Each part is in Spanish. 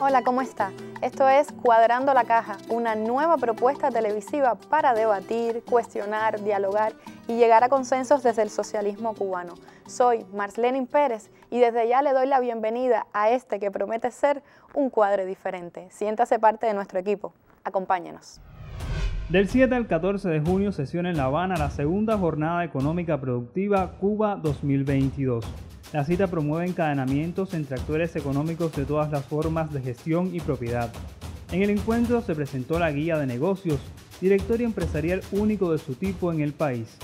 Hola, ¿cómo está? Esto es Cuadrando la Caja, una nueva propuesta televisiva para debatir, cuestionar, dialogar y llegar a consensos desde el socialismo cubano. Soy Marlenin Pérez y desde ya le doy la bienvenida a este que promete ser un cuadre diferente. Siéntase parte de nuestro equipo. Acompáñenos. Del 7 al 14 de junio sesiona en La Habana la segunda jornada económica productiva Cuba 2022. La cita promueve encadenamientos entre actores económicos de todas las formas de gestión y propiedad. En el encuentro se presentó la guía de negocios, directorio empresarial único de su tipo en el país.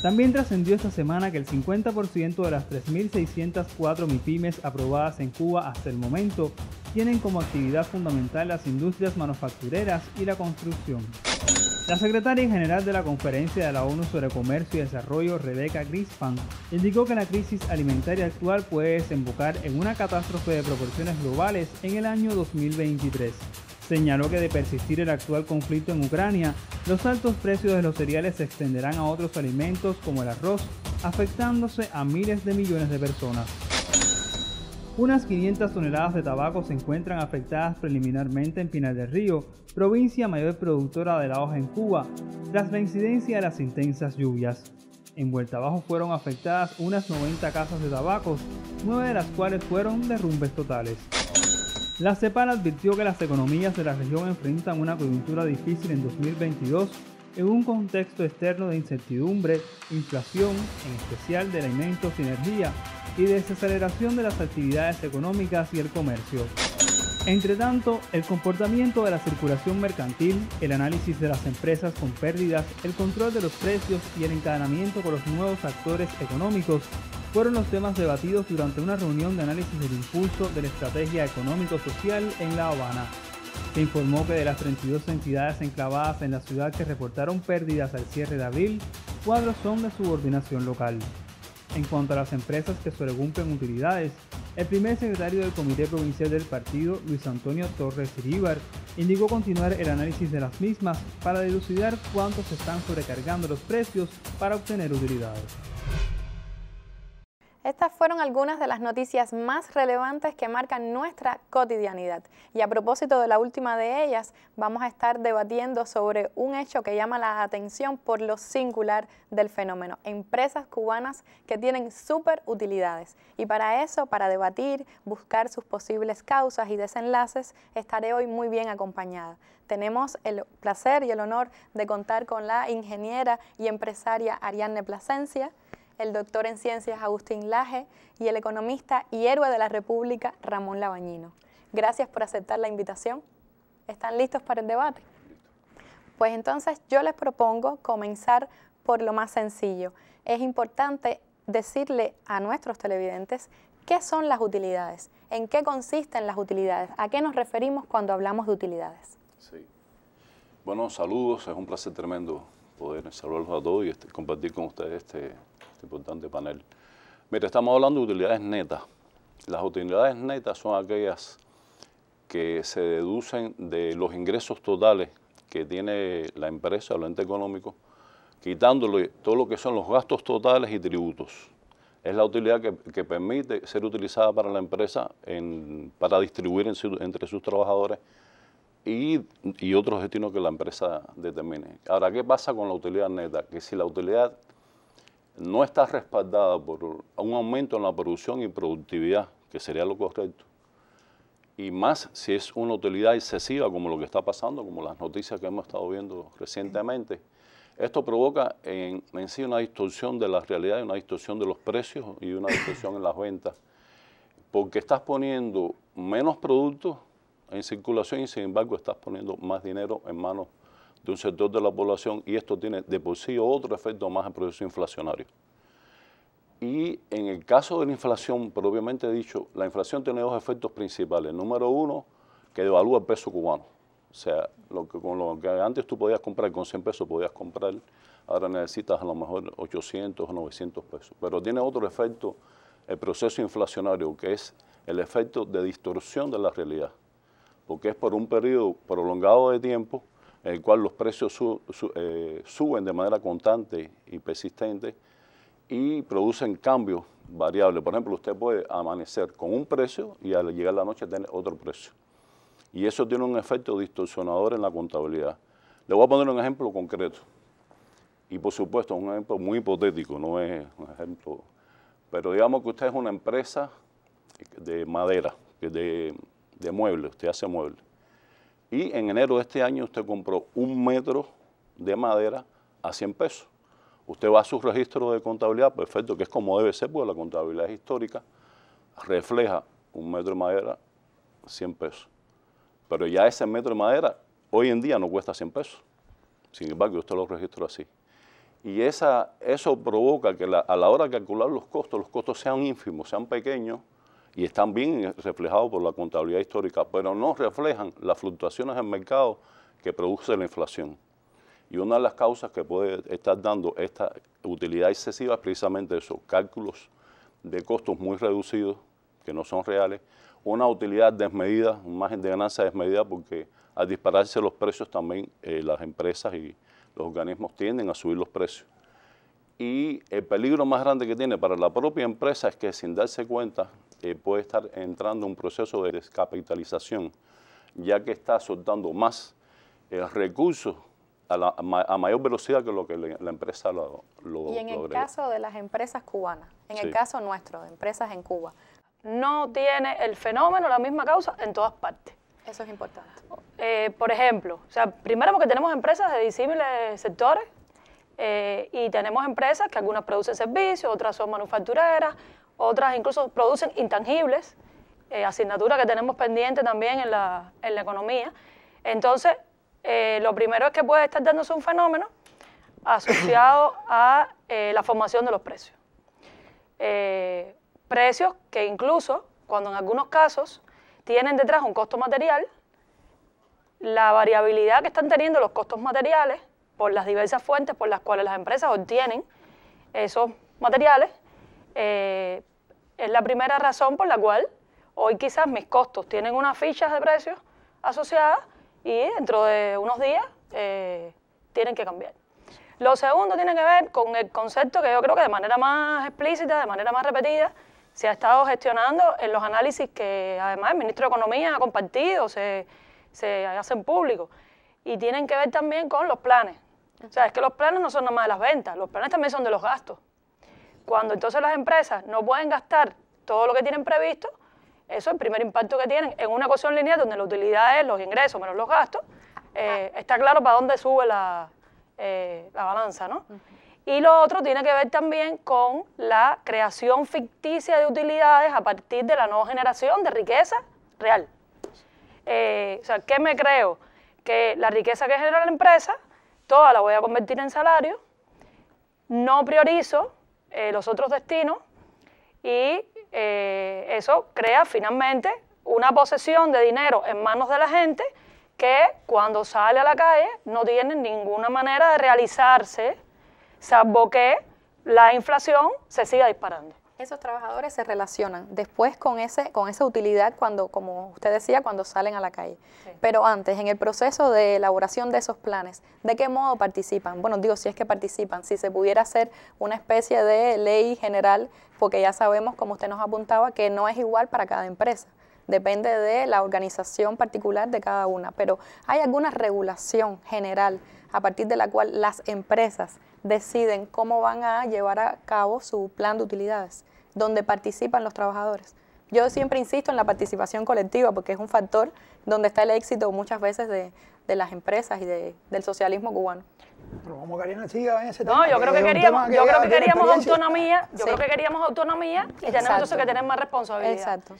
También trascendió esta semana que el 50% de las 3.604 MIPYMES aprobadas en Cuba hasta el momento tienen como actividad fundamental las industrias manufactureras y la construcción. La secretaria general de la Conferencia de la ONU sobre Comercio y Desarrollo, Rebecca Grispan, indicó que la crisis alimentaria actual puede desembocar en una catástrofe de proporciones globales en el año 2023. Señaló que de persistir el actual conflicto en Ucrania, los altos precios de los cereales se extenderán a otros alimentos como el arroz, afectándose a miles de millones de personas. Unas 500 toneladas de tabaco se encuentran afectadas preliminarmente en Pinar del Río, provincia mayor productora de la hoja en Cuba, tras la incidencia de las intensas lluvias. En Vuelta Abajo fueron afectadas unas 90 casas de tabacos, 9 de las cuales fueron derrumbes totales. La CEPAL advirtió que las economías de la región enfrentan una coyuntura difícil en 2022 en un contexto externo de incertidumbre, inflación, en especial de alimentos y energía, y desaceleración de las actividades económicas y el comercio. Entre tanto, el comportamiento de la circulación mercantil, el análisis de las empresas con pérdidas, el control de los precios y el encadenamiento con los nuevos actores económicos fueron los temas debatidos durante una reunión de análisis del impulso de la estrategia económico-social en La Habana. Se informó que de las 32 entidades enclavadas en la ciudad que reportaron pérdidas al cierre de abril, 4 son de subordinación local. En cuanto a las empresas que sobrecumplen utilidades, el primer secretario del Comité Provincial del Partido, Luis Antonio Torres Iríbar, indicó continuar el análisis de las mismas para dilucidar cuánto se están sobrecargando los precios para obtener utilidades. Estas fueron algunas de las noticias más relevantes que marcan nuestra cotidianidad. Y a propósito de la última de ellas, vamos a estar debatiendo sobre un hecho que llama la atención por lo singular del fenómeno. Empresas cubanas que tienen súper utilidades. Y para eso, para debatir, buscar sus posibles causas y desenlaces, estaré hoy muy bien acompañada. Tenemos el placer y el honor de contar con la ingeniera y empresaria Ariadne Plasencia, el doctor en ciencias Agustín Laje y el economista y héroe de la República Ramón Labañino. Gracias por aceptar la invitación. ¿Están listos para el debate? Pues entonces yo les propongo comenzar por lo más sencillo. Es importante decirle a nuestros televidentes qué son las utilidades, en qué consisten las utilidades, a qué nos referimos cuando hablamos de utilidades. Sí. Bueno, saludos, es un placer tremendo poder saludarlos a todos y compartir con ustedes este importante panel. Mire, estamos hablando de utilidades netas. Las utilidades netas son aquellas que se deducen de los ingresos totales que tiene la empresa o el ente económico, quitándole todo lo que son los gastos totales y tributos. Es la utilidad que permite ser utilizada para la empresa para distribuir entre sus trabajadores y otros destinos que la empresa determine. Ahora, ¿qué pasa con la utilidad neta? Que si la utilidad no está respaldada por un aumento en la producción y productividad, que sería lo correcto, y más si es una utilidad excesiva como lo que está pasando, como las noticias que hemos estado viendo recientemente, esto provoca en sí una distorsión de la realidad, una distorsión de los precios y una distorsión en las ventas, porque estás poniendo menos productos en circulación y sin embargo estás poniendo más dinero en manos de un sector de la población y esto tiene de por sí otro efecto más en proceso inflacionario. Y en el caso de la inflación, propiamente dicho, la inflación tiene dos efectos principales. Número uno, que devalúa el peso cubano. O sea, con lo que antes tú podías comprar con 100 pesos, podías comprar, ahora necesitas a lo mejor 800 o 900 pesos. Pero tiene otro efecto, el proceso inflacionario, que es el efecto de distorsión de la realidad. Porque es por un periodo prolongado de tiempo en el cual los precios suben de manera constante y persistente y producen cambios variables. Por ejemplo, usted puede amanecer con un precio y al llegar la noche tener otro precio. y eso tiene un efecto distorsionador en la contabilidad. Le voy a poner un ejemplo concreto, y por supuesto un ejemplo muy hipotético, no es un ejemplo, pero digamos que usted es una empresa de madera, de muebles, usted hace muebles, y en enero de este año usted compró 1 metro de madera a 100 pesos. Usted va a su registro de contabilidad, perfecto, que es como debe ser, porque la contabilidad histórica refleja 1 metro de madera, 100 pesos. Pero ya ese metro de madera hoy en día no cuesta 100 pesos. Sin embargo, usted lo registra así. Y eso provoca que a la hora de calcular los costos sean ínfimos, sean pequeños, y están bien reflejados por la contabilidad histórica, pero no reflejan las fluctuaciones del mercado que produce la inflación. Y una de las causas que puede estar dando esta utilidad excesiva es precisamente eso, cálculos de costos muy reducidos, que no son reales, una utilidad desmedida, un margen de ganancia desmedida, porque al dispararse los precios también las empresas y los organismos tienden a subir los precios. Y el peligro más grande que tiene para la propia empresa es que sin darse cuenta puede estar entrando en un proceso de descapitalización, ya que está soltando más recursos a mayor velocidad que lo que la empresa lo Y en el caso de las empresas cubanas, en el caso nuestro, de empresas en Cuba, no tiene el fenómeno la misma causa en todas partes. Eso es importante. Por ejemplo, o sea, primero porque tenemos empresas de disímiles sectores y tenemos empresas que algunas producen servicios, otras son manufactureras, otras incluso producen intangibles, asignatura que tenemos pendiente también en la economía. Entonces, lo primero es que puede estar dándose un fenómeno asociado a la formación de los precios. Precios que incluso, cuando en algunos casos tienen detrás un costo material, la variabilidad que están teniendo los costos materiales por las diversas fuentes por las cuales las empresas obtienen esos materiales, es la primera razón por la cual hoy quizás mis costos tienen unas fichas de precios asociadas y dentro de unos días tienen que cambiar. Lo segundo tiene que ver con el concepto que yo creo que de manera más explícita, de manera más repetida, se ha estado gestionando en los análisis que además el ministro de Economía ha compartido, se hacen públicos, y tienen que ver también con los planes. O sea, es que los planes no son nada más de las ventas, los planes también son de los gastos. Cuando entonces las empresas no pueden gastar todo lo que tienen previsto, eso es el primer impacto que tienen en una ecuación lineal donde la utilidad es los ingresos menos los gastos, está claro para dónde sube la balanza, ¿no? Y lo otro tiene que ver también con la creación ficticia de utilidades a partir de la nueva generación de riqueza real. O sea, ¿qué me creo? Que la riqueza que genera la empresa, toda la voy a convertir en salario, no priorizo los otros destinos y eso crea finalmente una posesión de dinero en manos de la gente que cuando sale a la calle no tiene ninguna manera de realizarse, salvo que la inflación se siga disparando. Esos trabajadores se relacionan después con esa utilidad cuando, como usted decía, cuando salen a la calle. Sí. Pero antes, en el proceso de elaboración de esos planes, ¿de qué modo participan? Bueno, digo, si es que participan, si se pudiera hacer una especie de ley general, porque ya sabemos, como usted nos apuntaba, que no es igual para cada empresa. Depende de la organización particular de cada una. Pero ¿hay alguna regulación general a partir de la cual las empresas deciden cómo van a llevar a cabo su plan de utilidades, donde participan los trabajadores? Yo siempre insisto en la participación colectiva porque es un factor donde está el éxito muchas veces de las empresas y del socialismo cubano. Pero como Karina siga en ese tema. No, yo creo que queríamos autonomía, creo que queríamos autonomía y tenemos entonces que tener más responsabilidad. Exacto.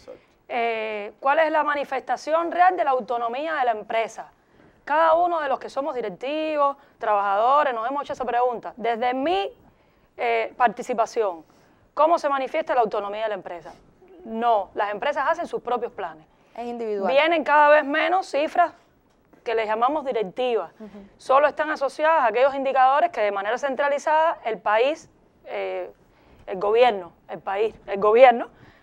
¿Cuál es la manifestación real de la autonomía de la empresa? Cada uno de los que somos directivos, trabajadores, nos hemos hecho esa pregunta. Desde mi participación, ¿cómo se manifiesta la autonomía de la empresa? No, las empresas hacen sus propios planes. Es individual. Vienen cada vez menos cifras que les llamamos directivas. Solo están asociadas a aquellos indicadores que de manera centralizada el país, el gobierno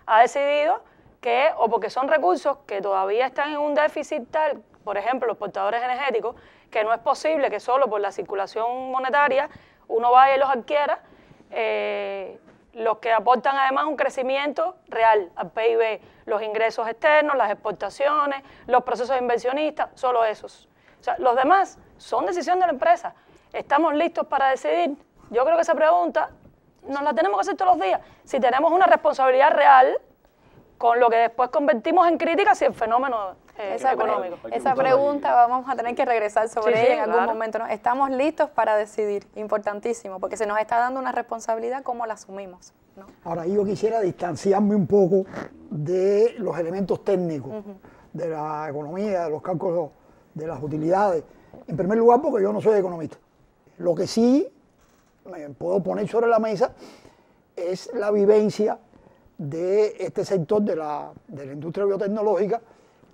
ha decidido que, o porque son recursos que todavía están en un déficit tal, por ejemplo, los portadores energéticos, que no es posible que solo por la circulación monetaria uno vaya y los adquiera, los que aportan además un crecimiento real al PIB, los ingresos externos, las exportaciones, los procesos inversionistas, solo esos. O sea, los demás son decisión de la empresa. ¿Estamos listos para decidir? Yo creo que esa pregunta nos la tenemos que hacer todos los días. Si tenemos una responsabilidad real con lo que después convertimos en crítica si el fenómeno económico. Esa pregunta vamos a tener que regresar sobre ella en algún momento, ¿no? Estamos listos para decidir, importantísimo, porque se nos está dando una responsabilidad, ¿cómo la asumimos? ¿No? Ahora, yo quisiera distanciarme un poco de los elementos técnicos de la economía, de los cálculos de las utilidades. En primer lugar, porque yo no soy economista. Lo que sí me puedo poner sobre la mesa es la vivencia de este sector de la industria biotecnológica,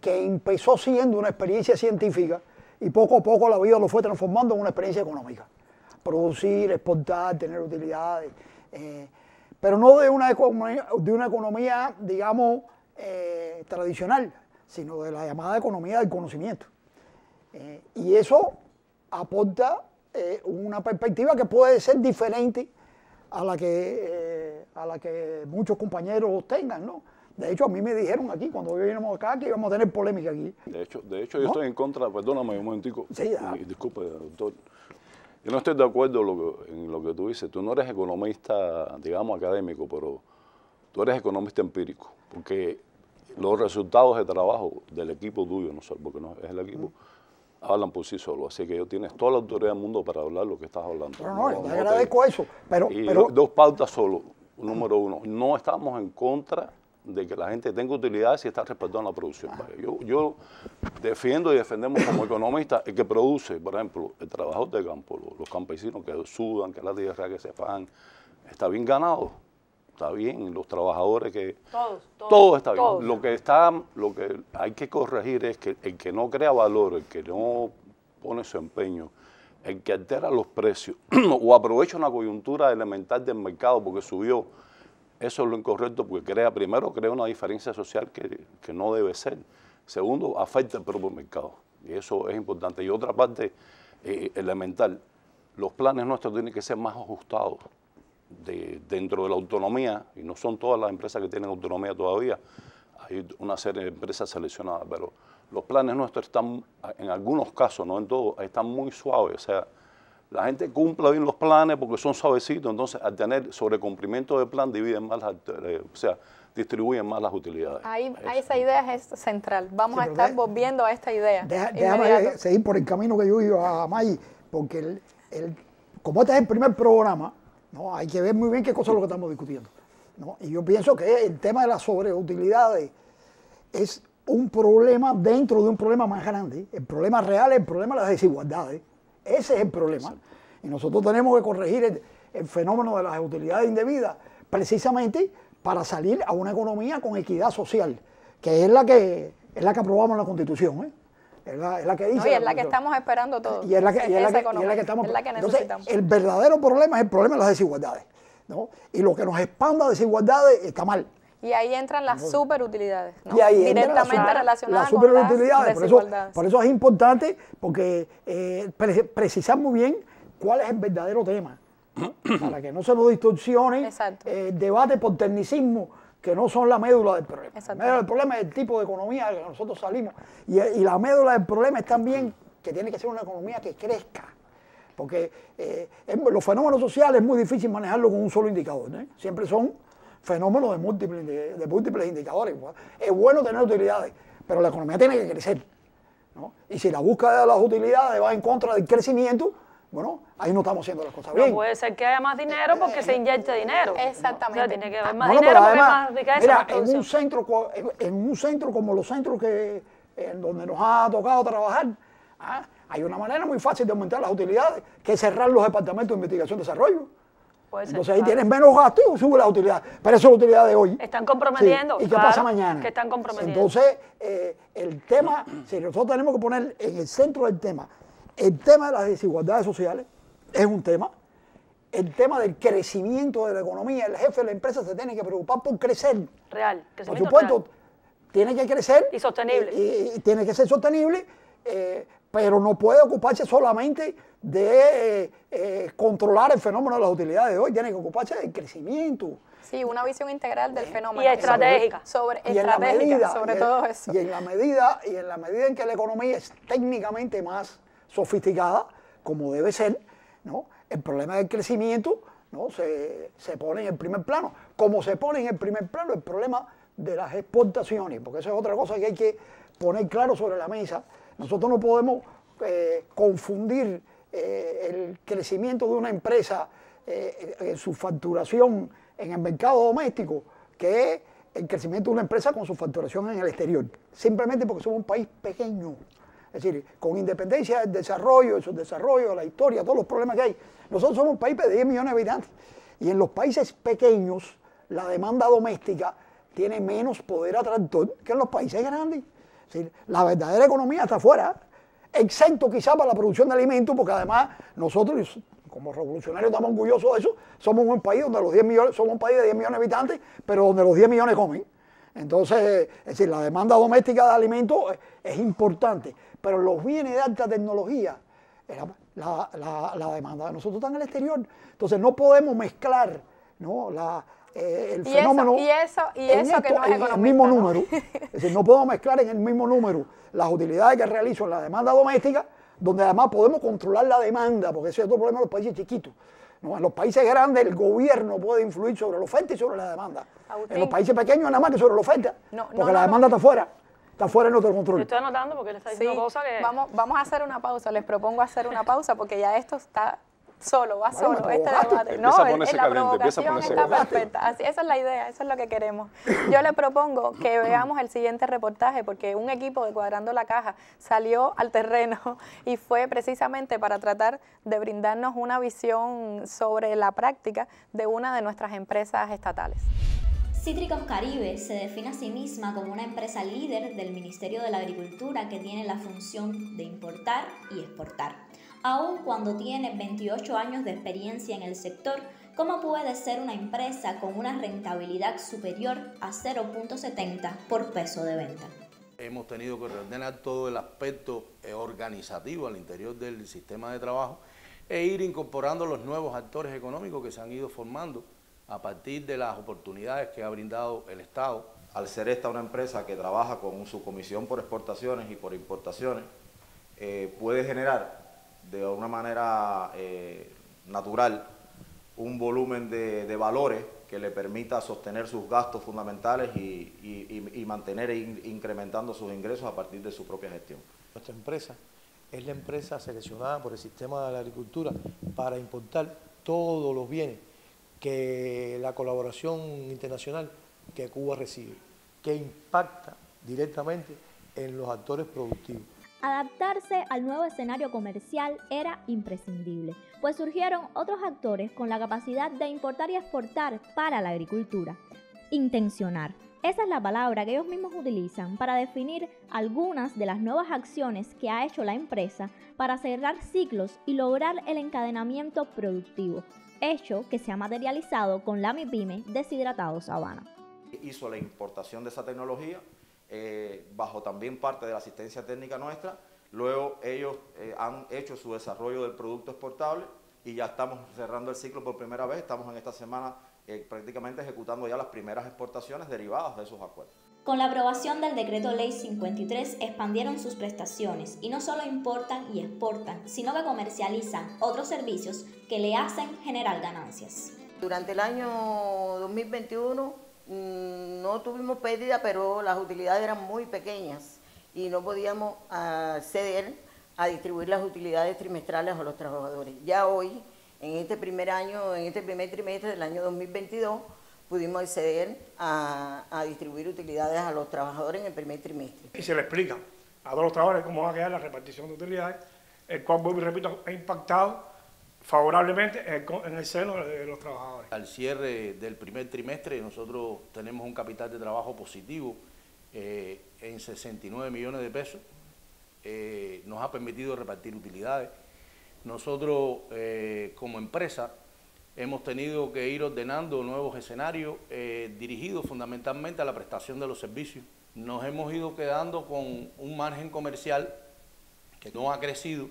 que empezó siendo una experiencia científica y poco a poco la vida lo fue transformando en una experiencia económica. Producir, exportar, tener utilidades, pero no de una economía, digamos, tradicional, sino de la llamada economía del conocimiento. Y eso aporta una perspectiva que puede ser diferente a la que muchos compañeros tengan, ¿no? De hecho, a mí me dijeron aquí, cuando vinimos acá, que íbamos a tener polémica aquí. De hecho, yo estoy en contra, perdóname un momentico, sí, disculpe, doctor. Yo no estoy de acuerdo en lo que tú dices. Tú no eres economista, digamos, académico, pero tú eres economista empírico, porque los resultados de trabajo del equipo tuyo, no sé, porque no es el equipo, hablan por sí solos. Así que tienes toda la autoridad del mundo para hablar lo que estás hablando. Pero no, te agradezco eso. Pero dos pautas solo. Número uno, no estamos en contra de que la gente tenga utilidades y está respaldando la producción. Yo defiendo y defendemos como economistas el que produce, por ejemplo, el trabajador de campo, los campesinos que sudan, que la tierra que se pagan, está bien ganado, está bien, los trabajadores que... Todo está bien. Todos. Lo que hay que corregir es que el que no crea valor, el que no pone su empeño, el que altera los precios o aprovecha una coyuntura elemental del mercado porque subió, eso es lo incorrecto, porque primero crea una diferencia social que no debe ser. Segundo, afecta el propio mercado. Y eso es importante. Y otra parte elemental, los planes nuestros tienen que ser más ajustados dentro de la autonomía, y no son todas las empresas que tienen autonomía todavía, hay una serie de empresas seleccionadas, pero los planes nuestros están, en algunos casos, no en todos, están muy suaves. O sea, la gente cumple bien los planes porque son suavecitos, entonces al tener sobrecumplimiento del plan dividen más, distribuyen más las utilidades. Ahí esa idea es central. Vamos a estar volviendo a esta idea. Déjame seguir por el camino que yo iba, May, porque como este es el primer programa, ¿no? Hay que ver muy bien qué cosa es lo que estamos discutiendo, ¿no? Y yo pienso que el tema de las sobreutilidades es un problema dentro de un problema más grande. El problema real es el problema de las desigualdades. Ese es el problema. Sí. Y nosotros tenemos que corregir el fenómeno de las utilidades indebidas precisamente para salir a una economía con equidad social, que es la que aprobamos en la Constitución, ¿eh? Es la que dice. No, y es la que estamos esperando todos. Y es la que estamos. Entonces, el verdadero problema es el problema de las desigualdades, ¿no? Y lo que nos expanda a desigualdades está mal. Y ahí entran las superutilidades, ¿no? Y ahí directamente relacionadas con las desigualdades. Por eso es importante, porque precisar muy bien cuál es el verdadero tema, ¿no? Para que no se nos distorsione debate por tecnicismo, que no son la médula del problema. La médula del problema es el tipo de economía que nosotros salimos. Y la médula del problema es también que tiene que ser una economía que crezca. Porque los fenómenos sociales es muy difícil manejarlo con un solo indicador, ¿eh? Siempre son fenómenos de múltiples indicadores. Es bueno tener utilidades, pero la economía tiene que crecer, ¿no? Y si la búsqueda de las utilidades va en contra del crecimiento, bueno, ahí no estamos haciendo las cosas bien. No puede ser que haya más dinero porque se inyecte dinero. Exactamente. O sea, tiene que haber más dinero porque hay más riqueza. Mira, en un centro como los centros en donde nos ha tocado trabajar, hay una manera muy fácil de aumentar las utilidades, que es cerrar los departamentos de investigación y desarrollo. Entonces ahí tienen menos gastos y sube la utilidad. Pero eso es la utilidad de hoy. Están comprometiendo. Sí. ¿Y qué pasa mañana? Que están comprometiendo. Entonces, el tema, si nosotros tenemos que poner en el centro del tema, el tema de las desigualdades sociales es un tema. El tema del crecimiento de la economía, el jefe de la empresa se tiene que preocupar por crecer. Real. Por supuesto, tiene que crecer. Y sostenible. Y tiene que ser sostenible, pero no puede ocuparse solamente de controlar el fenómeno de las utilidades de hoy, tiene que ocuparse del crecimiento. Sí, una visión integral del fenómeno. Y estratégica. Sobre todo eso. Y en la medida en que la economía es técnicamente más sofisticada, como debe ser, ¿no? El problema del crecimiento, ¿no? se pone en el primer plano. Como se pone en el primer plano el problema de las exportaciones, porque eso es otra cosa que hay que poner claro sobre la mesa. Nosotros no podemos confundir el crecimiento de una empresa, su facturación en el mercado doméstico, que es el crecimiento de una empresa con su facturación en el exterior, simplemente porque somos un país pequeño. Es decir, con independencia del desarrollo, del subdesarrollo, la historia, todos los problemas que hay, nosotros somos un país de 10 millones de habitantes. Y en los países pequeños, la demanda doméstica tiene menos poder atractor que en los países grandes. Es decir, la verdadera economía está afuera, exento quizás para la producción de alimentos, porque además nosotros, como revolucionarios, estamos orgullosos de eso. Somos un país donde los 10 millones, somos un país de 10 millones de habitantes, pero donde los 10 millones comen. Entonces, es decir, la demanda doméstica de alimentos es importante, pero los bienes de alta tecnología, la demanda de nosotros está en el exterior. Entonces, no podemos mezclar, ¿no? El fenómeno y eso que no es en el mismo número. Es decir, no podemos mezclar en el mismo número las utilidades que realizo en la demanda doméstica, donde además podemos controlar la demanda, porque ese es otro problema de los países chiquitos, ¿no? En los países grandes el gobierno puede influir sobre la oferta y sobre la demanda. Agustín. En los países pequeños nada más que sobre la oferta, porque la demanda está fuera de nuestro control. Yo estoy anotando porque le está diciendo cosas que... Vamos a hacer una pausa, les propongo hacer una pausa porque ya esto está solo, va Bueno, solo este provocaste. debate. Empieza a No, ponerse la caliente, empieza a provocación ponerse está caliente. perfecta. Así, esa es la idea, eso es lo que queremos. Yo le propongo que veamos el siguiente reportaje porque un equipo de Cuadrando la Caja salió al terreno y fue precisamente para tratar de brindarnos una visión sobre la práctica de una de nuestras empresas estatales. Cítricos Caribe se define a sí misma como una empresa líder del Ministerio de la Agricultura que tiene la función de importar y exportar. Aun cuando tiene 28 años de experiencia en el sector, ¿cómo puede ser una empresa con una rentabilidad superior a 0.70 por peso de venta? Hemos tenido que reordenar todo el aspecto organizativo al interior del sistema de trabajo e ir incorporando los nuevos actores económicos que se han ido formando a partir de las oportunidades que ha brindado el Estado. Al ser esta una empresa que trabaja con su comisión por exportaciones y por importaciones, puede generar de una manera natural un volumen de valores que le permita sostener sus gastos fundamentales y mantener incrementando sus ingresos a partir de su propia gestión. Nuestra empresa es la empresa seleccionada por el sistema de la agricultura para importar todos los bienes que la colaboración internacional que Cuba recibe, que impacta directamente en los actores productivos. Adaptarse al nuevo escenario comercial era imprescindible, pues surgieron otros actores con la capacidad de importar y exportar para la agricultura. Intencionar. Esa es la palabra que ellos mismos utilizan para definir algunas de las nuevas acciones que ha hecho la empresa para cerrar ciclos y lograr el encadenamiento productivo, hecho que se ha materializado con la MIPYME Deshidratados Habana. Hizo la importación de esa tecnología bajo también parte de la asistencia técnica nuestra. Luego ellos han hecho su desarrollo del producto exportable y ya estamos cerrando el ciclo por primera vez. Estamos en esta semana prácticamente ejecutando ya las primeras exportaciones derivadas de esos acuerdos. Con la aprobación del Decreto Ley 53 expandieron sus prestaciones y no solo importan y exportan, sino que comercializan otros servicios que le hacen generar ganancias. Durante el año 2021 no tuvimos pérdida, pero las utilidades eran muy pequeñas y no podíamos acceder a distribuir las utilidades trimestrales a los trabajadores. Ya hoy, en este primer trimestre del año 2022, pudimos acceder a distribuir utilidades a los trabajadores en el primer trimestre. Y se le explica a todos los trabajadores cómo va a quedar la repartición de utilidades, el cual, vuelvo y repito, ha impactado favorablemente en el seno de los trabajadores. Al cierre del primer trimestre nosotros tenemos un capital de trabajo positivo en 69 millones de pesos. Nos ha permitido repartir utilidades. Nosotros como empresa hemos tenido que ir ordenando nuevos escenarios dirigidos fundamentalmente a la prestación de los servicios. Nos hemos ido quedando con un margen comercial que no ha crecido,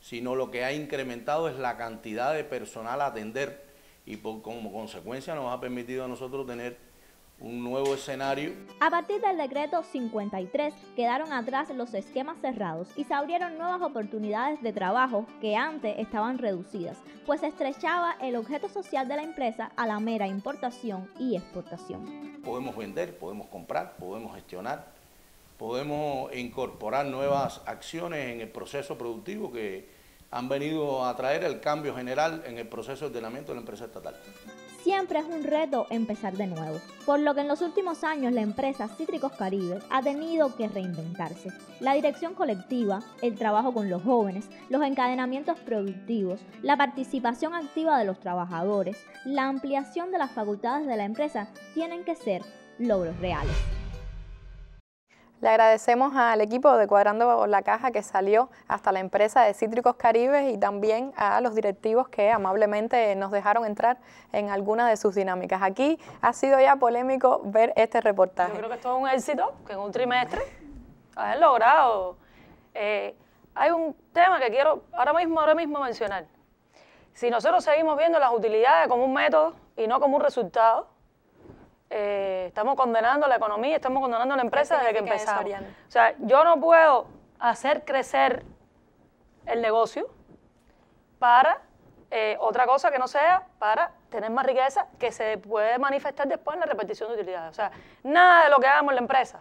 sino lo que ha incrementado es la cantidad de personal a atender y como consecuencia nos ha permitido a nosotros tener un nuevo escenario. A partir del decreto 53 quedaron atrás los esquemas cerrados y se abrieron nuevas oportunidades de trabajo que antes estaban reducidas, pues se estrechaba el objeto social de la empresa a la mera importación y exportación. Podemos vender, podemos comprar, podemos gestionar, podemos incorporar nuevas acciones en el proceso productivo que han venido a traer el cambio general en el proceso de ordenamiento de la empresa estatal. Siempre es un reto empezar de nuevo, por lo que en los últimos años la empresa Cítricos Caribe ha tenido que reinventarse. La dirección colectiva, el trabajo con los jóvenes, los encadenamientos productivos, la participación activa de los trabajadores, la ampliación de las facultades de la empresa tienen que ser logros reales. Le agradecemos al equipo de Cuadrando la Caja que salió hasta la empresa de Cítricos Caribe y también a los directivos que amablemente nos dejaron entrar en algunas de sus dinámicas. Aquí ha sido ya polémico ver este reportaje. Yo creo que esto es un éxito, que en un trimestre haber logrado. Hay un tema que quiero ahora mismo mencionar. Si nosotros seguimos viendo las utilidades como un método y no como un resultado, estamos condenando la economía, estamos condenando la empresa desde que empezamos. O sea, yo no puedo hacer crecer el negocio para otra cosa que no sea para tener más riqueza que se puede manifestar después en la repartición de utilidades. O sea, nada de lo que hagamos en la empresa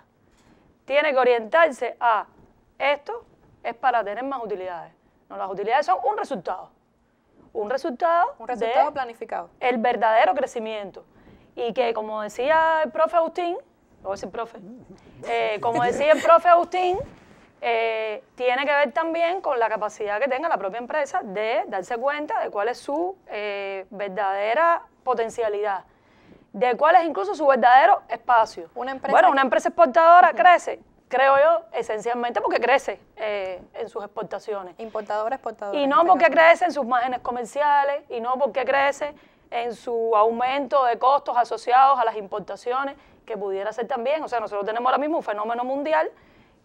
tiene que orientarse a esto es para tener más utilidades. No, las utilidades son un resultado. Un resultado de planificado. El verdadero crecimiento. Y que, como decía el profe Agustín, voy a decir profe, como decía el profe Agustín, tiene que ver también con la capacidad que tenga la propia empresa de darse cuenta de cuál es su verdadera potencialidad, de cuál es incluso su verdadero espacio. Una empresa exportadora crece, creo yo, esencialmente porque crece en sus exportaciones. Importadora, exportadora. Y no porque crece en sus márgenes comerciales, y no porque crece en su aumento de costos asociados a las importaciones, que pudiera ser también. O sea, nosotros tenemos ahora mismo un fenómeno mundial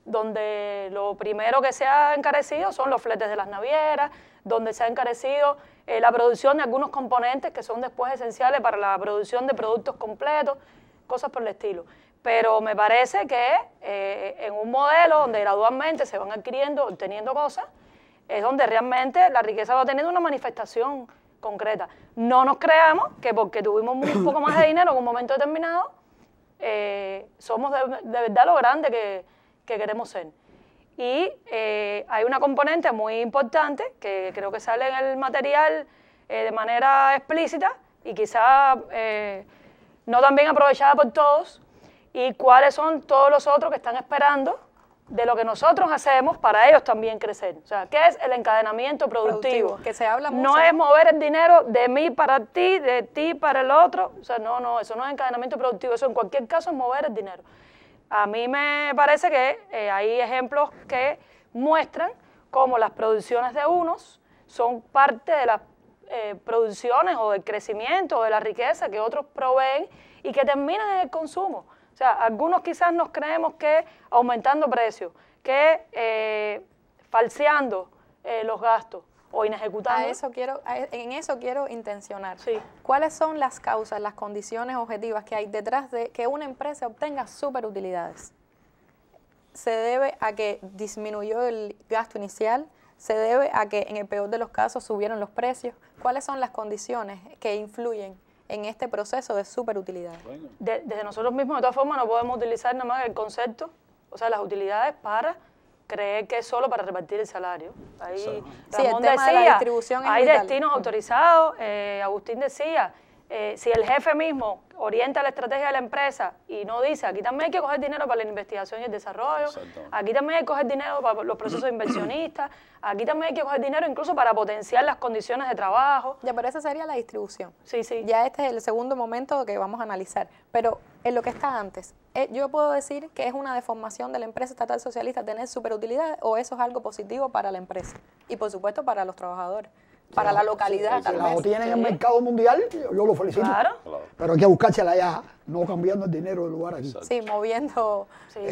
donde lo primero que se ha encarecido son los fletes de las navieras, donde se ha encarecido la producción de algunos componentes que son después esenciales para la producción de productos completos, cosas por el estilo. Pero me parece que en un modelo donde gradualmente se van adquiriendo, obteniendo cosas, es donde realmente la riqueza va teniendo una manifestación concreta. No nos creamos que porque tuvimos un poco más de dinero en un momento determinado, somos de verdad lo grande que queremos ser. Y hay una componente muy importante que creo que sale en el material de manera explícita y quizá no tan bien aprovechada por todos, y cuáles son todos los otros que están esperando de lo que nosotros hacemos para ellos también crecer. O sea, ¿qué es el encadenamiento productivo? Que se habla mucho. No es mover el dinero de mí para ti, de ti para el otro. O sea, no, eso no es encadenamiento productivo. Eso en cualquier caso es mover el dinero. A mí me parece que hay ejemplos que muestran cómo las producciones de unos son parte de las producciones o del crecimiento o de la riqueza que otros proveen y que terminan en el consumo. O sea, algunos quizás nos creemos que aumentando precios, que falseando los gastos o inejecutando. En eso quiero intencionar. Sí. ¿Cuáles son las causas, las condiciones objetivas que hay detrás de que una empresa obtenga superutilidades? ¿Se debe a que disminuyó el gasto inicial? ¿Se debe a que en el peor de los casos subieron los precios? ¿Cuáles son las condiciones que influyen en este proceso de superutilidad? Desde nosotros mismos, de todas formas, no podemos utilizar nada más el concepto, o sea, las utilidades para creer que es solo para repartir el salario. Ahí sí, el tema de la distribución es hay vital. destinos autorizados. Agustín decía, si el jefe mismo orienta la estrategia de la empresa y no dice, aquí también hay que coger dinero para la investigación y el desarrollo, aquí también hay que coger dinero para los procesos inversionistas, aquí también hay que coger dinero incluso para potenciar las condiciones de trabajo. Ya, pero esa sería la distribución. Sí, sí. Ya este es el segundo momento que vamos a analizar. Pero en lo que está antes, ¿yo puedo decir que es una deformación de la empresa estatal socialista tener superutilidades o eso es algo positivo para la empresa? Y por supuesto para los trabajadores. para la localidad. Si tal la vez. obtienen en el mercado mundial, yo lo felicito. Claro. Pero hay que buscársela allá, no cambiando el dinero del lugar aquí. Sí, moviendo.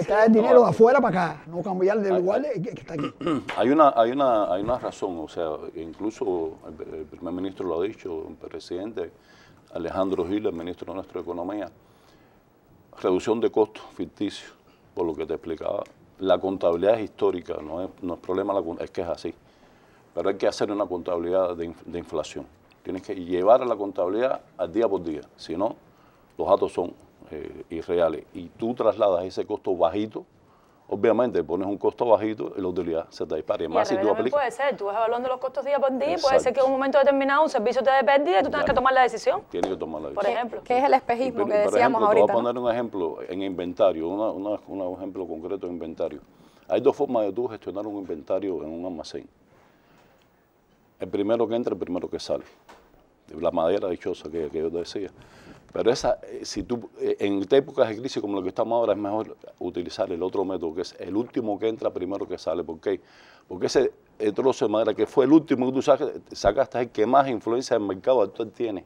Traer el dinero de afuera para acá, no cambiar del lugar que está aquí. Hay una razón, o sea, incluso el primer ministro lo ha dicho, el presidente Alejandro Gil, el ministro de nuestra Economía, reducción de costos ficticios, por lo que te explicaba. La contabilidad es histórica, no es problema, es que es así. Pero hay que hacer una contabilidad de inflación. Tienes que llevar a la contabilidad al día por día, si no, los datos son irreales. Y tú trasladas ese costo bajito, obviamente pones un costo bajito y la utilidad se te dispara. Y más si tú aplicas. puede ser, tú vas evaluando los costos día por día, puede Exacto. ser que en un momento determinado un servicio te dé pérdida y tú tengas que tomar la decisión. Tienes que tomar la Por decisión. ejemplo. ¿Qué es el espejismo que Por decíamos ejemplo, ahorita? te voy a poner un ejemplo en inventario, un ejemplo concreto de inventario. Hay dos formas de tú gestionar un inventario en un almacén. El primero que entra, el primero que sale. La madera dichosa que yo te decía. Pero si tú, en épocas de crisis como lo que estamos ahora, es mejor utilizar el otro método, que es el último que entra, primero que sale. ¿Por qué? Porque ese trozo de madera que fue el último que tú sacaste es el que más influencia del mercado actual tiene.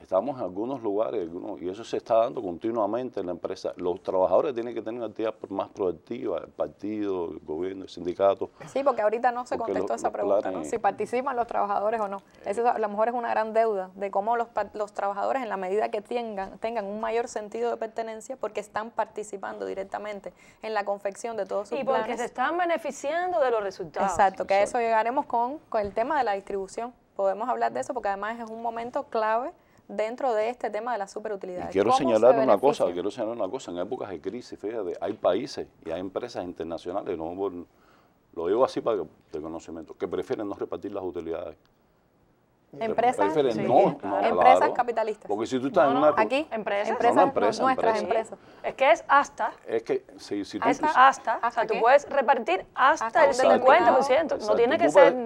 Estamos en algunos lugares, y eso se está dando continuamente en la empresa. Los trabajadores tienen que tener una actividad más proactiva, el partido, el gobierno, el sindicato. Sí, porque ahorita no se contestó esa pregunta, ¿no? Si participan los trabajadores o no. Eso a lo mejor es una gran deuda de cómo los trabajadores, en la medida que tengan un mayor sentido de pertenencia, porque están participando directamente en la confección de todos sus Y porque planes. se están beneficiando de los resultados. Exacto, que a eso llegaremos con el tema de la distribución. Podemos hablar de eso porque además es un momento clave dentro de este tema de las superutilidades. Y quiero ¿Cómo señalar se una cosa, benefician? en épocas de crisis, fíjate, hay países y hay empresas internacionales, lo digo así de conocimiento, que prefieren no repartir las utilidades. Empresas, Prefieren empresas claro, capitalistas. Porque si tú estás en una... Aquí, Empresas. nuestras empresas. Es que es hasta. Es que si tú... Hasta o sea, tú puedes repartir hasta el 50%. No tiene que ser...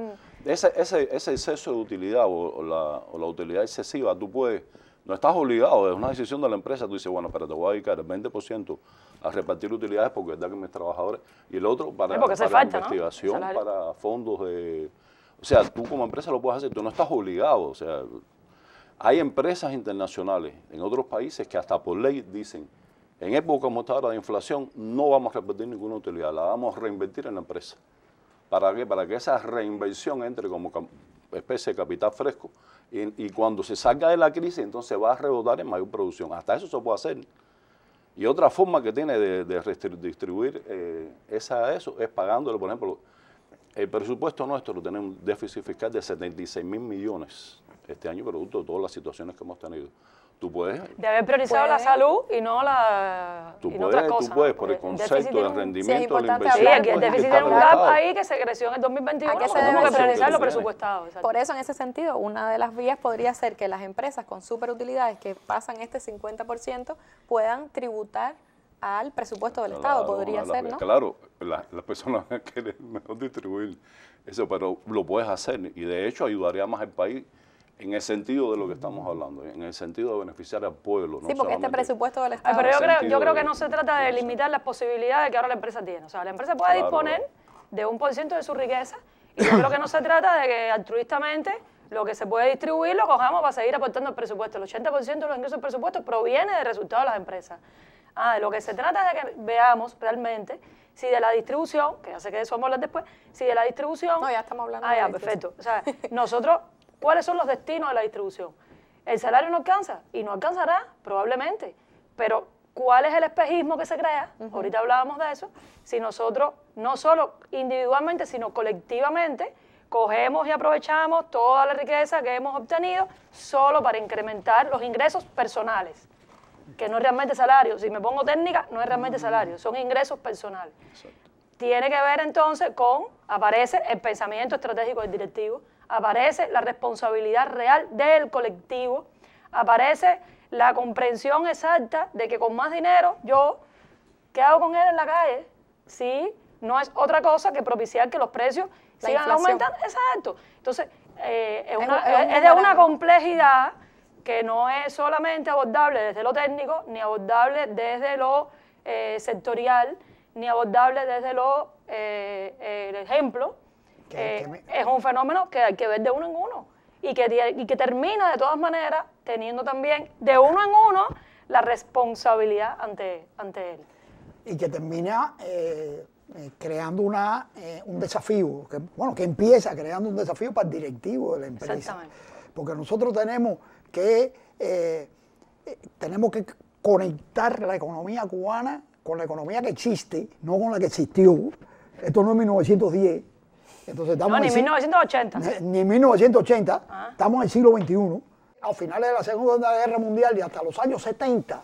Ese exceso de utilidad o la utilidad excesiva, tú puedes, no estás obligado, es una decisión de la empresa, tú dices, bueno, pero te voy a dedicar el 20% a repartir utilidades porque es de que mis trabajadores, y el otro para investigación, ¿no? Para fondos de... O sea, tú como empresa lo puedes hacer, tú no estás obligado, o sea, hay empresas internacionales en otros países que hasta por ley dicen, en época como esta ahora de inflación, no vamos a repartir ninguna utilidad, la vamos a reinvertir en la empresa. ¿Para qué? Para que esa reinversión entre como especie de capital fresco y cuando se salga de la crisis entonces va a rebotar en mayor producción. Hasta eso se puede hacer. Y otra forma que tiene de distribuir eso es pagándole, por ejemplo, el presupuesto nuestro tiene un déficit fiscal de 76.000 millones este año, producto de todas las situaciones que hemos tenido. Tú puedes... De haber priorizado la salud y no la otra cosa. Tú puedes, por el concepto del rendimiento de la inversión. Sí, aquí el déficit tiene un gap ahí que se creció en el 2021, tenemos que priorizar lo presupuestado. Exacto. Por eso, en ese sentido, una de las vías podría ser que las empresas con superutilidades que pasan este 50% puedan tributar al presupuesto del Estado, podría ser, ¿no? Claro, las personas quieren mejor distribuir eso, pero lo puedes hacer y de hecho ayudaría más al país en el sentido de lo que estamos hablando, en el sentido de beneficiar al pueblo. Sí, porque este presupuesto del Estado... Pero yo creo que no se trata de limitar las posibilidades que ahora la empresa tiene. O sea, la empresa puede disponer de un % de su riqueza y yo creo que no se trata de que altruistamente lo que se puede distribuir lo cojamos para seguir aportando al presupuesto. El 80% de los ingresos del presupuesto proviene del resultado de las empresas. De lo que se trata es de que veamos realmente si de la distribución, que ya sé que de eso vamos a hablar después, si de la distribución... No, ya estamos hablando de la perfecto. O sea, nosotros... ¿Cuáles son los destinos de la distribución? ¿El salario no alcanza? Y no alcanzará, probablemente. Pero, ¿cuál es el espejismo que se crea? Ahorita hablábamos de eso. Si nosotros, no solo individualmente, sino colectivamente, cogemos y aprovechamos toda la riqueza que hemos obtenido solo para incrementar los ingresos personales, que no es realmente salario. Si me pongo técnica, no es realmente salario, son ingresos personales. Exacto. Tiene que ver entonces aparece el pensamiento estratégico del directivo, aparece la responsabilidad real del colectivo, aparece la comprensión exacta de que con más dinero ¿qué hago con él en la calle? Sí, no es otra cosa que propiciar que los precios sigan aumentando. Exacto. Entonces, es de una complejidad que no es solamente abordable desde lo técnico, ni abordable desde lo sectorial, ni abordable desde el ejemplo, es un fenómeno que hay que ver de uno en uno y que termina de todas maneras teniendo también de uno en uno la responsabilidad ante él. Y que termina creando un desafío, que empieza creando un desafío para el directivo de la empresa. Exactamente. Porque nosotros tenemos que conectar la economía cubana con la economía que existe, no con la que existió. Esto no es 1910. Entonces estamos ni 1980. Ni 1980. Estamos en el siglo XXI. A finales de la Segunda Guerra Mundial y hasta los años 70,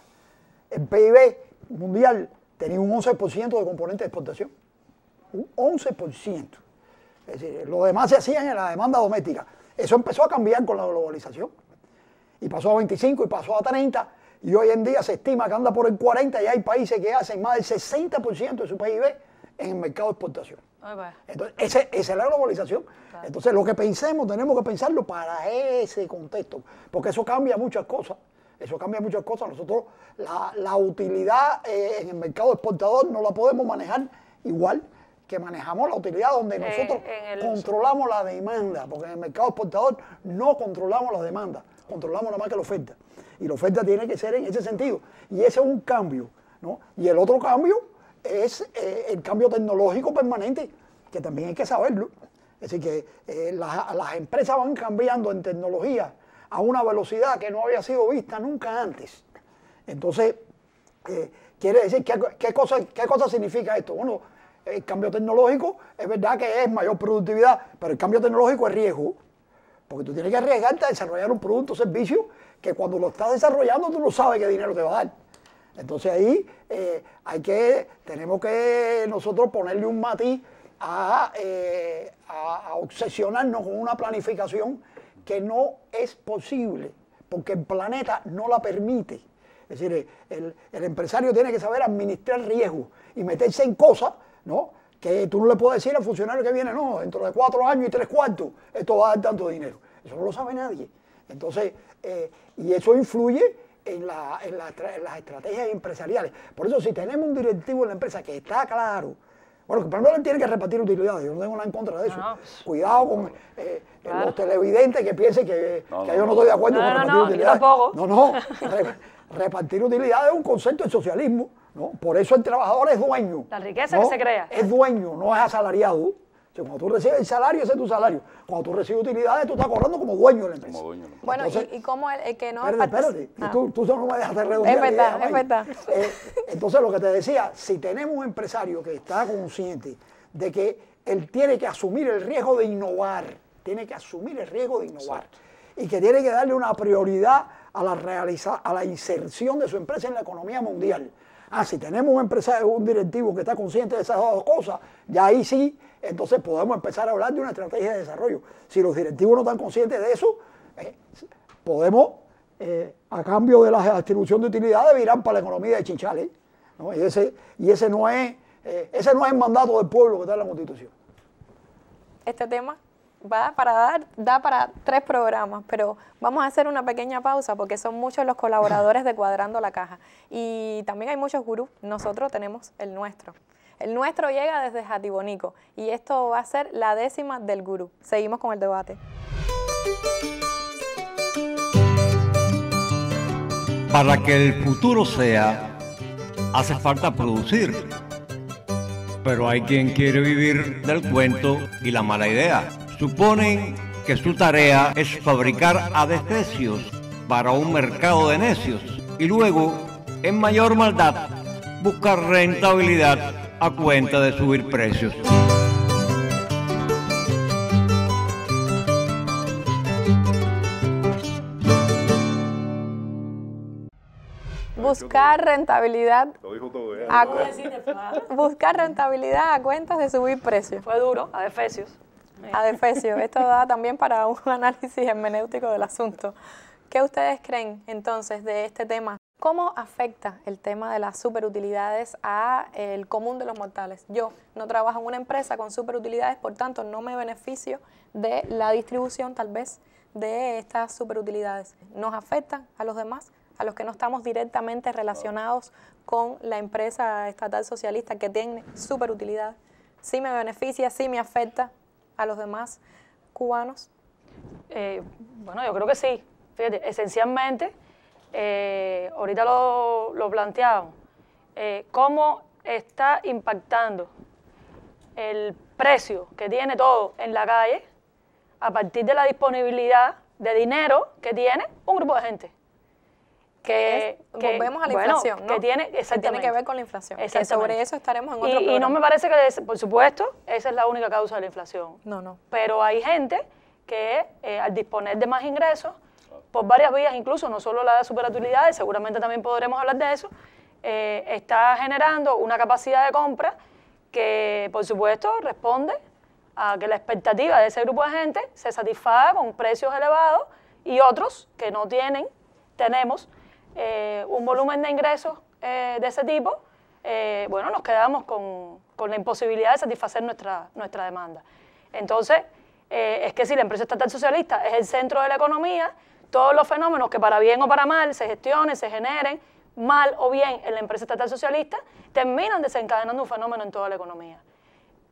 el PIB mundial tenía un 11% de componente de exportación. Un 11%. Es decir, lo demás se hacían en la demanda doméstica. Eso empezó a cambiar con la globalización. Y pasó a 25 y pasó a 30. Y hoy en día se estima que anda por el 40 y hay países que hacen más del 60% de su PIB en el mercado de exportación. Entonces, esa es la globalización. Claro. Entonces, lo que pensemos, tenemos que pensarlo para ese contexto, porque eso cambia muchas cosas. Eso cambia muchas cosas. Nosotros, la utilidad en el mercado exportador no la podemos manejar igual que manejamos la utilidad donde nosotros controlamos la demanda, porque en el mercado exportador no controlamos la demanda, controlamos nada más que la oferta. Y la oferta tiene que ser en ese sentido. Y ese es un cambio, ¿no? Y el otro cambio es el cambio tecnológico permanente, que también hay que saberlo. Es decir, que las empresas van cambiando en tecnología a una velocidad que no había sido vista nunca antes. Entonces, quiere decir, ¿qué cosa significa esto? Bueno, el cambio tecnológico es verdad que es mayor productividad, pero el cambio tecnológico es riesgo, porque tú tienes que arriesgarte a desarrollar un producto o servicio que cuando lo estás desarrollando tú no sabes qué dinero te va a dar. Entonces ahí tenemos que nosotros ponerle un matiz a obsesionarnos con una planificación que no es posible, porque el planeta no la permite. Es decir, el empresario tiene que saber administrar riesgos y meterse en cosas, ¿no?, que tú no le puedes decir al funcionario que viene, no, dentro de 4 años y 3/4, esto va a dar tanto dinero. Eso no lo sabe nadie. Entonces, y eso influye en las estrategias empresariales. Por eso, si tenemos un directivo en la empresa que está claro, bueno, que primero él tiene que repartir utilidades, yo no tengo nada en contra de eso. Cuidado con los televidentes que piensen que yo no estoy de acuerdo con repartir utilidades. No, repartir utilidades es un concepto del socialismo, ¿no? Por eso el trabajador es dueño. La riqueza que se crea. Es dueño, no es asalariado. O sea, cuando tú recibes el salario, ese es tu salario. Cuando tú recibes utilidades, tú estás cobrando como dueño de la empresa. Bueno, entonces, y como el que no... Espérate, tú no me dejas de redondear. Es verdad. Entonces, lo que te decía, si tenemos un empresario que está consciente de que él tiene que asumir el riesgo de innovar, y que tiene que darle una prioridad a la inserción de su empresa en la economía mundial. Si tenemos un directivo que está consciente de esas dos cosas, ya ahí sí, entonces podemos empezar a hablar de una estrategia de desarrollo. Si los directivos no están conscientes de eso, podemos, a cambio de la distribución de utilidades, virar para la economía de chinchales, ¿no? Y ese no es el mandato del pueblo que está en la Constitución. Este tema da para 3 programas, pero vamos a hacer una pequeña pausa porque son muchos los colaboradores de Cuadrando la Caja y también hay muchos gurús. Nosotros tenemos el nuestro. El nuestro llega desde Jatibonico y esto va a ser la 10ª del gurú. Seguimos con el debate. Para que el futuro sea, hace falta producir. Pero hay quien quiere vivir del cuento y la mala idea. Suponen que su tarea es fabricar adefesios para un mercado de necios y luego, en mayor maldad, buscar rentabilidad a cuenta de subir precios. Buscar rentabilidad a cuentas de subir precios. Fue duro, adefesios. Esto da también para un análisis hermenéutico del asunto. ¿Qué ustedes creen entonces de este tema? ¿Cómo afecta el tema de las superutilidades al común de los mortales? Yo no trabajo en una empresa con superutilidades, por tanto no me beneficio de la distribución tal vez de estas superutilidades. ¿Nos afectan a los demás? A los que no estamos directamente relacionados con la empresa estatal socialista que tiene superutilidad. ¿Sí me beneficia? ¿Sí me afecta? a los demás cubanos? Bueno, yo creo que sí. Fíjate, esencialmente, ahorita lo planteaban, cómo está impactando el precio que tiene todo en la calle a partir de la disponibilidad de dinero que tiene un grupo de gente. Volvemos a la inflación, ¿no? Que tiene que ver con la inflación. Que sobre eso estaremos en otro programa. Y no me parece que, por supuesto, esa es la única causa de la inflación. No. Pero hay gente que al disponer de más ingresos, por varias vías, incluso no solo la de superutilidades, seguramente también podremos hablar de eso, está generando una capacidad de compra que, por supuesto, responde a que la expectativa de ese grupo de gente se satisfaga con precios elevados y otros que no tenemos un volumen de ingresos de ese tipo, bueno, nos quedamos con la imposibilidad de satisfacer nuestra demanda. Entonces, es que si la empresa estatal socialista es el centro de la economía, todos los fenómenos que para bien o para mal se gestionen, se generen, mal o bien en la empresa estatal socialista, terminan desencadenando un fenómeno en toda la economía.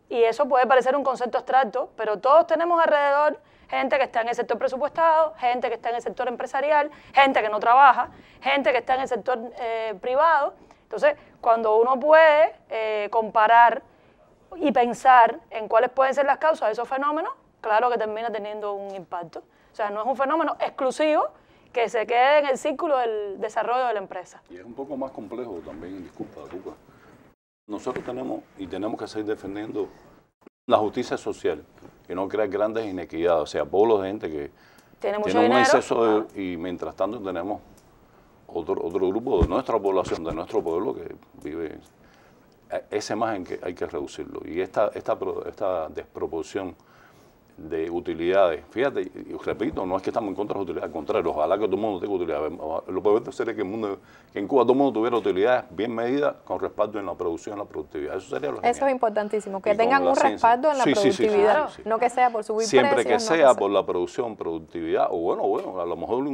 Y eso puede parecer un concepto abstracto, pero todos tenemos alrededor gente que está en el sector presupuestado, gente que está en el sector empresarial, gente que no trabaja, gente que está en el sector privado. Entonces, cuando uno puede comparar y pensar en cuáles pueden ser las causas de esos fenómenos, claro que termina teniendo un impacto. O sea, no es un fenómeno exclusivo que se quede en el círculo del desarrollo de la empresa. Y es un poco más complejo también, disculpa, Luca. Nosotros tenemos que seguir defendiendo la justicia social y no crear grandes inequidades, o sea, pueblos de gente que tiene un exceso y mientras tanto tenemos otro grupo de nuestra población, de nuestro pueblo que vive esa imagen que hay que reducirlo. Y esta desproporción de utilidades, fíjate, y repito, no es que estamos en contra de las utilidades, al contrario, ojalá que todo el mundo tenga utilidades. Lo peor sería que en Cuba todo el mundo tuviera utilidades bien medidas con respaldo en la producción, en la productividad. Eso sería lo genial. Eso es importantísimo, que tengan un respaldo en la productividad, no que sea por subir siempre precios. Siempre que sea por la producción, productividad, o bueno, a lo mejor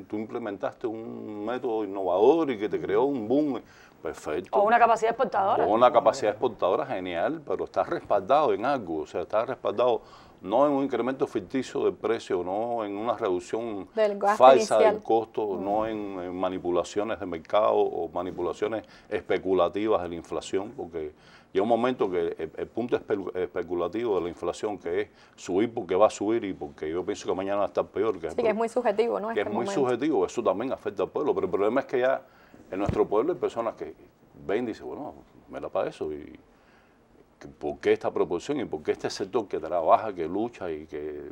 tú implementaste un método innovador y que te creó un boom. Perfecto. O una capacidad exportadora. O una capacidad exportadora genial, pero está respaldado en algo, o sea, está respaldado no en un incremento ficticio del precio, no en una reducción falsa del costo, no en manipulaciones de mercado o manipulaciones especulativas de la inflación, porque llega un momento que el punto especulativo de la inflación, que es subir porque va a subir y porque yo pienso que mañana va a estar peor. Que es muy subjetivo, ¿no? Que es muy subjetivo, eso también afecta al pueblo, pero el problema es que ya en nuestro pueblo hay personas que ven y dicen, bueno, me da para eso, y ¿por qué esta proporción y por qué este sector que trabaja, que lucha y que...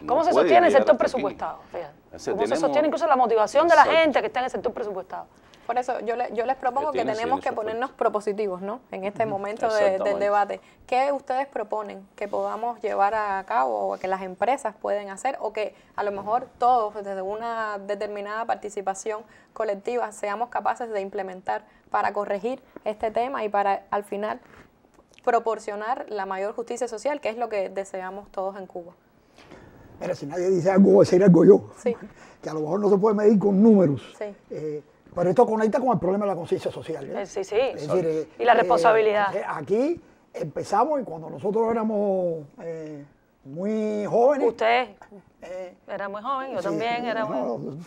¿Cómo se sostiene el sector presupuestado? ¿Cómo se sostiene incluso la motivación de la gente que está en el sector presupuestado? Por eso yo les propongo que tenemos que ponernos propositivos, ¿no? En este momento del debate. ¿Qué ustedes proponen que podamos llevar a cabo o que las empresas pueden hacer o que a lo mejor todos desde una determinada participación colectiva seamos capaces de implementar para corregir este tema y para al final proporcionar la mayor justicia social, que es lo que deseamos todos en Cuba? Mira, si nadie dice algo, voy a decir algo yo. Sí. Que a lo mejor no se puede medir con números. Sí. Pero esto conecta con el problema de la conciencia social. Sí. Es decir, y la responsabilidad. Aquí empezamos y cuando nosotros éramos muy jóvenes... Usted era muy joven, yo también era muy joven.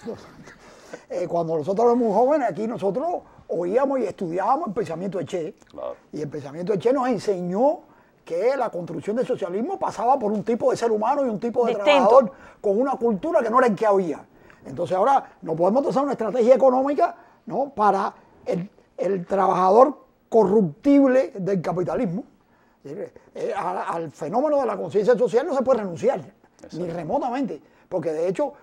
Cuando nosotros éramos muy jóvenes, aquí nosotros oíamos y estudiábamos el pensamiento de Che. Claro. Y el pensamiento de Che nos enseñó que la construcción del socialismo pasaba por un tipo de ser humano y un tipo de trabajador con una cultura que no era el que había. Entonces ahora no podemos trazar una estrategia económica, ¿no?, para el trabajador corruptible del capitalismo. Al fenómeno de la conciencia social no se puede renunciar, ni remotamente, porque de hecho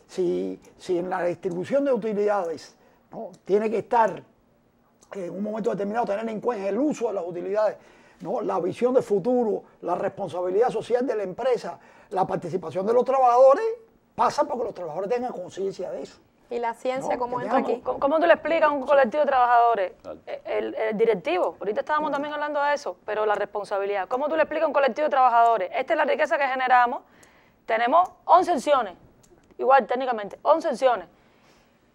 si en la distribución de utilidades, ¿no?, tiene que estar en un momento determinado tener en cuenta el uso de las utilidades, ¿no?, la visión de futuro, la responsabilidad social de la empresa, la participación de los trabajadores, pasa porque los trabajadores tengan conciencia de eso. ¿Y la ciencia cómo entra aquí? ¿Cómo tú le explicas a un colectivo de trabajadores? El directivo, ahorita estábamos también hablando de eso, pero la responsabilidad. ¿Cómo tú le explicas a un colectivo de trabajadores? Esta es la riqueza que generamos, tenemos 11 acciones, igual técnicamente, 11 acciones.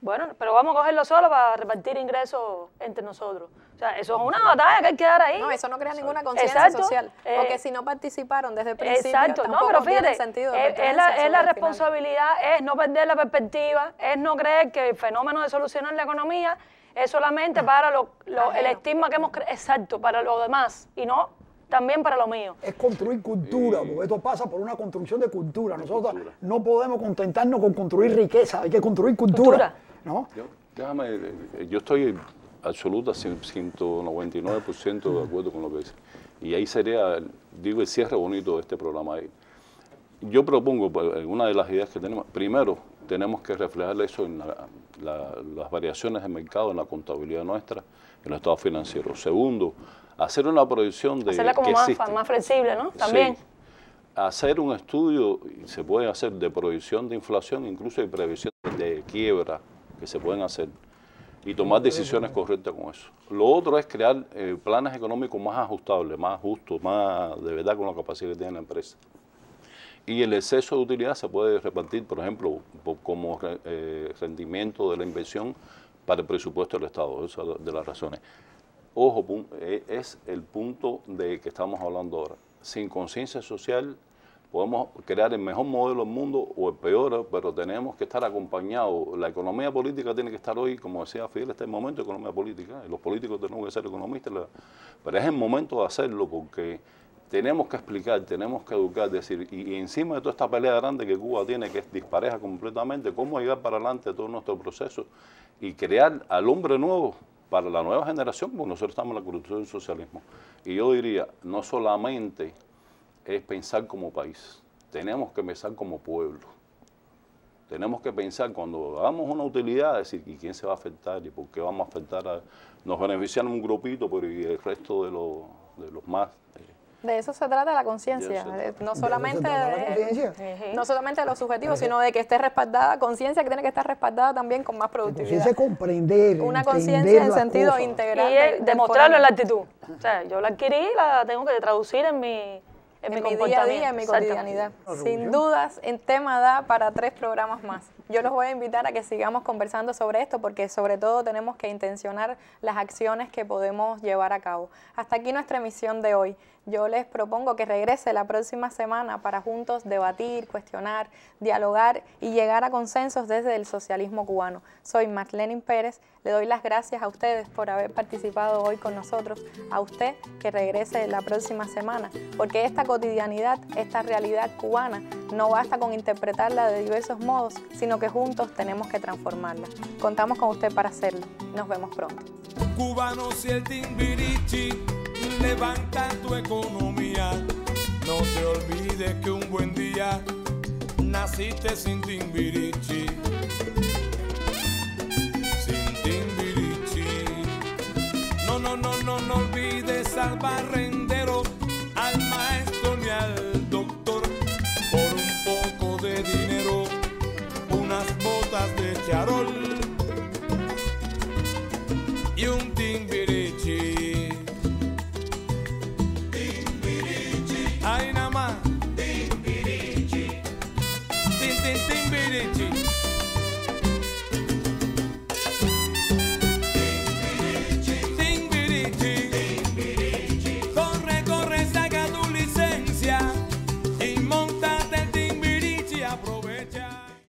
Bueno, pero vamos a cogerlo solo para repartir ingresos entre nosotros. O sea, eso es una batalla que hay que dar ahí. No, eso no crea ninguna conciencia social. Porque si no participaron desde el principio, tampoco pero fíjate, tiene sentido de es la responsabilidad, es no perder la perspectiva, es no creer que el fenómeno de solucionar la economía es solamente para el estigma que hemos creado, exacto, para lo demás, y no también para lo mío. Es construir cultura, porque esto pasa por una construcción de cultura. Nosotros no podemos contentarnos con construir riqueza, hay que construir cultura. ¿No? Yo estoy absoluta 199% de acuerdo con lo que dice. Y ahí sería, digo, el cierre bonito de este programa ahí. Yo propongo, una de las ideas que tenemos, primero, tenemos que reflejar eso en las variaciones de mercado, en la contabilidad nuestra, en los estados financieros. Segundo, hacer una proyección de hacerla como más flexible, ¿no? También. Sí. Hacer un estudio, y se puede hacer, de proyección de inflación, incluso de previsión de quiebra, que se pueden hacer, y tomar decisiones correctas con eso. Lo otro es crear planes económicos más ajustables, más justos, más de verdad con la capacidad que tiene la empresa. Y el exceso de utilidad se puede repartir, por ejemplo, como rendimiento de la inversión para el presupuesto del Estado. Esa es de las razones. Ojo, es el punto de que estamos hablando ahora. Sin conciencia social podemos crear el mejor modelo del mundo o el peor, pero tenemos que estar acompañados. La economía política tiene que estar hoy, como decía Fidel, este es el momento de economía política. Y los políticos tenemos que ser economistas, pero es el momento de hacerlo porque tenemos que explicar, tenemos que educar, decir, y encima de toda esta pelea grande que Cuba tiene, que es dispareja completamente, cómo llevar para adelante todo nuestro proceso y crear al hombre nuevo para la nueva generación, porque nosotros estamos en la construcción del socialismo. Y yo diría, no solamente es pensar como país, tenemos que pensar como pueblo. Tenemos que pensar cuando hagamos una utilidad, decir, ¿y quién se va a afectar? ¿Y por qué vamos a afectar? Nos benefician un grupito, pero y el resto de los más... De eso se trata la conciencia, no solamente de los subjetivos, sino de que esté respaldada, conciencia que tiene que estar respaldada también con más productividad. Conciencia comprender, una conciencia en sentido integral. Y demostrarlo en la actitud. O sea, yo la adquirí y la tengo que traducir en mi día a día, en mi cotidianidad. Sin dudas, el tema da para 3 programas más. Yo los voy a invitar a que sigamos conversando sobre esto porque sobre todo tenemos que intencionar las acciones que podemos llevar a cabo. Hasta aquí nuestra emisión de hoy. Yo les propongo que regrese la próxima semana para juntos debatir, cuestionar, dialogar y llegar a consensos desde el socialismo cubano. Soy Marlene Pérez, le doy las gracias a ustedes por haber participado hoy con nosotros, a usted que regrese la próxima semana, porque esta cotidianidad, esta realidad cubana, no basta con interpretarla de diversos modos, sino que juntos tenemos que transformarla. Contamos con usted para hacerlo. Nos vemos pronto. Cubanos y el Timbirichi, levanta tu economía. No te olvides que un buen día naciste sin Timbirichi. Sin Timbirichi. No olvides al barrendero, al maestro ni al doctor. Por un poco de dinero, unas botas de charol y un Timbirichi. Timbirichi. Ay,